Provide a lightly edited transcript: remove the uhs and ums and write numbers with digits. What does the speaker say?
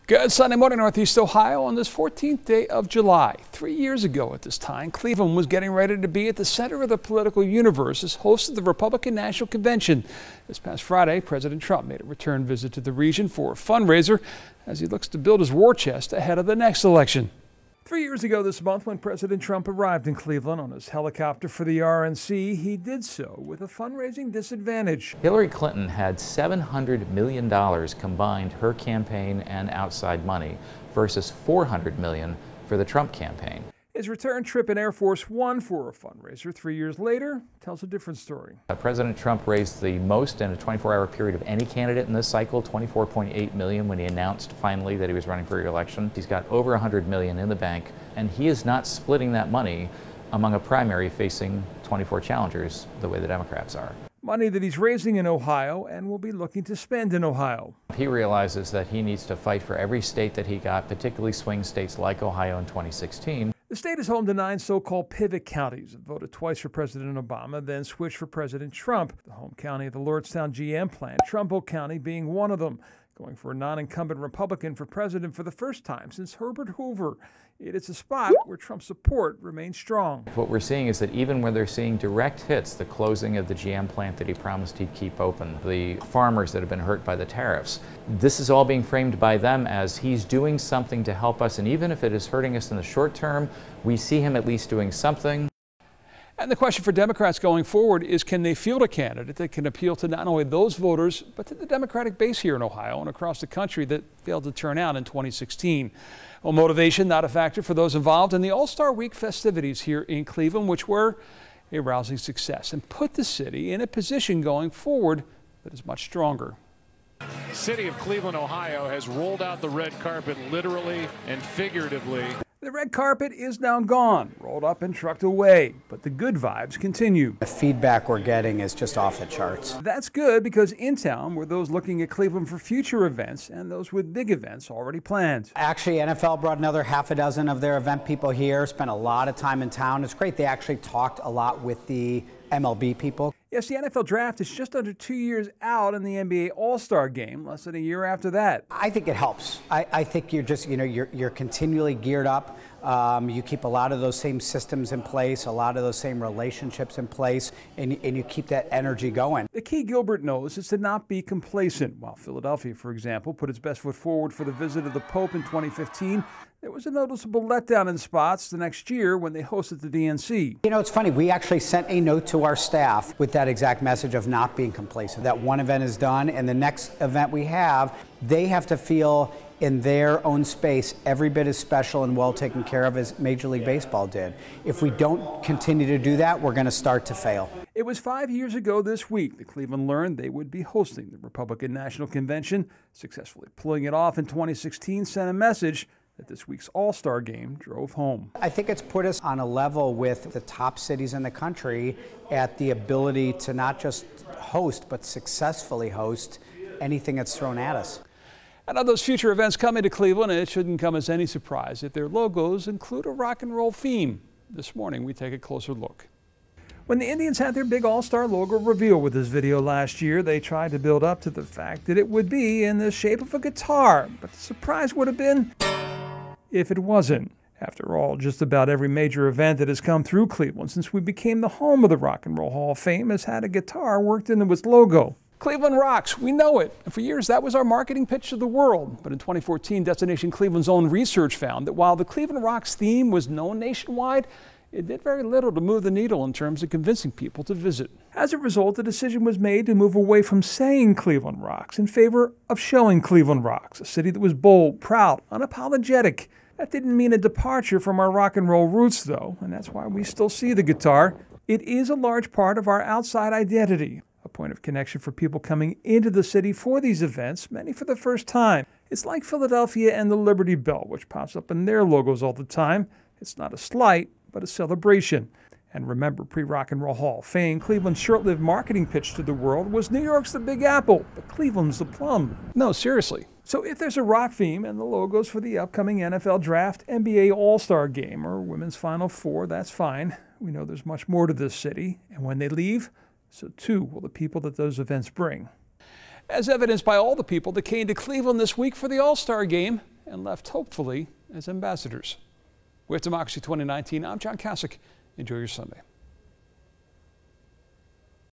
Good Sunday morning, Northeast Ohio, on this 14th day of July. 3 years ago at this time, Cleveland was getting ready to be at the center of the political universe as host of the Republican National Convention. This past Friday, President Trump made a return visit to the region for a fundraiser as he looks to build his war chest ahead of the next election. 3 years ago this month, when President Trump arrived in Cleveland on his helicopter for the RNC, he did so with a fundraising disadvantage. Hillary Clinton had $700 million combined, her campaign and outside money, versus $400 million for the Trump campaign. His return trip in Air Force One for a fundraiser 3 years later tells a different story. President Trump raised the most in a 24-hour period of any candidate in this cycle, $24.8 million, when he announced finally that he was running for re-election. He's got over $100 million in the bank, and he is not splitting that money among a primary facing 24 challengers the way the Democrats are. Money that he's raising in Ohio and will be looking to spend in Ohio. He realizes that he needs to fight for every state that he got, particularly swing states like Ohio in 2016. The state is home to 9 so-called pivot counties that voted twice for President Obama, then switched for President Trump. The home county of the Lordstown GM plant, Trumbull County being one of them, going for a non-incumbent Republican for president for the first time since Herbert Hoover. It is a spot where Trump's support remains strong. What we're seeing is that even when they're seeing direct hits, the closing of the GM plant that he promised he'd keep open, the farmers that have been hurt by the tariffs, this is all being framed by them as he's doing something to help us, and even if it is hurting us in the short term, we see him at least doing something. And the question for Democrats going forward is, can they field a candidate that can appeal to not only those voters, but to the Democratic base here in Ohio and across the country that failed to turn out in 2016? Well, motivation not a factor for those involved in the All-Star Week festivities here in Cleveland, which were a rousing success and put the city in a position going forward that is much stronger. The city of Cleveland, Ohio has rolled out the red carpet literally and figuratively. The red carpet is now gone, rolled up and trucked away, but the good vibes continue. The feedback we're getting is just off the charts. That's good, because in town were those looking at Cleveland for future events and those with big events already planned. Actually, NFL brought another half a dozen of their event people here, spent a lot of time in town. It's great. They actually talked a lot with the MLB people. Yes, the NFL draft is just under 2 years out, and the NBA All-Star Game less than a year after that. I think it helps. I think you're just, you're continually geared up. You keep a lot of those same systems in place, a lot of those same relationships in place, and you keep that energy going. The key, Gilbert knows, is to not be complacent. While Philadelphia, for example, put its best foot forward for the visit of the Pope in 2015, there was a noticeable letdown in spots the next year when they hosted the DNC. You know, it's funny. We actually sent a note to our staff with that exact message of not being complacent. That one event is done, and the next event we have, they have to feel in their own space every bit as special and well taken care of as Major League Baseball did. If we don't continue to do that, we're going to start to fail. It was 5 years ago this week that Cleveland learned they would be hosting the Republican National Convention. Successfully pulling it off in 2016 sent a message that this week's All-Star Game drove home. I think it's put us on a level with the top cities in the country at the ability to not just host, but successfully host anything that's thrown at us. And of those future events coming to Cleveland, it shouldn't come as any surprise if their logos include a rock and roll theme. This morning, we take a closer look. When the Indians had their big All-Star logo reveal with this video last year, they tried to build up to the fact that it would be in the shape of a guitar. But the surprise would have been if it wasn't. After all, just about every major event that has come through Cleveland since we became the home of the Rock and Roll Hall of Fame has had a guitar worked into its logo. Cleveland rocks, we know it. And for years, that was our marketing pitch to the world. But in 2014, Destination Cleveland's own research found that while the Cleveland Rocks theme was known nationwide, it did very little to move the needle in terms of convincing people to visit. As a result, the decision was made to move away from saying Cleveland Rocks in favor of showing Cleveland Rocks, a city that was bold, proud, unapologetic. That didn't mean a departure from our rock and roll roots, though, and that's why we still see the guitar. It is a large part of our outside identity, a point of connection for people coming into the city for these events, many for the first time. It's like Philadelphia and the Liberty Bell, which pops up in their logos all the time. It's not a slight, but a celebration. And remember, pre-Rock and Roll Hall of Fame, Cleveland's short-lived marketing pitch to the world was New York's the Big Apple, but Cleveland's the plum. No, seriously. So if there's a rock theme and the logos for the upcoming NFL Draft, NBA All-Star Game, or Women's Final Four, that's fine. We know there's much more to this city, and when they leave, so too will the people that those events bring. As evidenced by all the people that came to Cleveland this week for the All-Star Game and left hopefully as ambassadors. With Democracy 2019, I'm John Kosich. Enjoy your Sunday.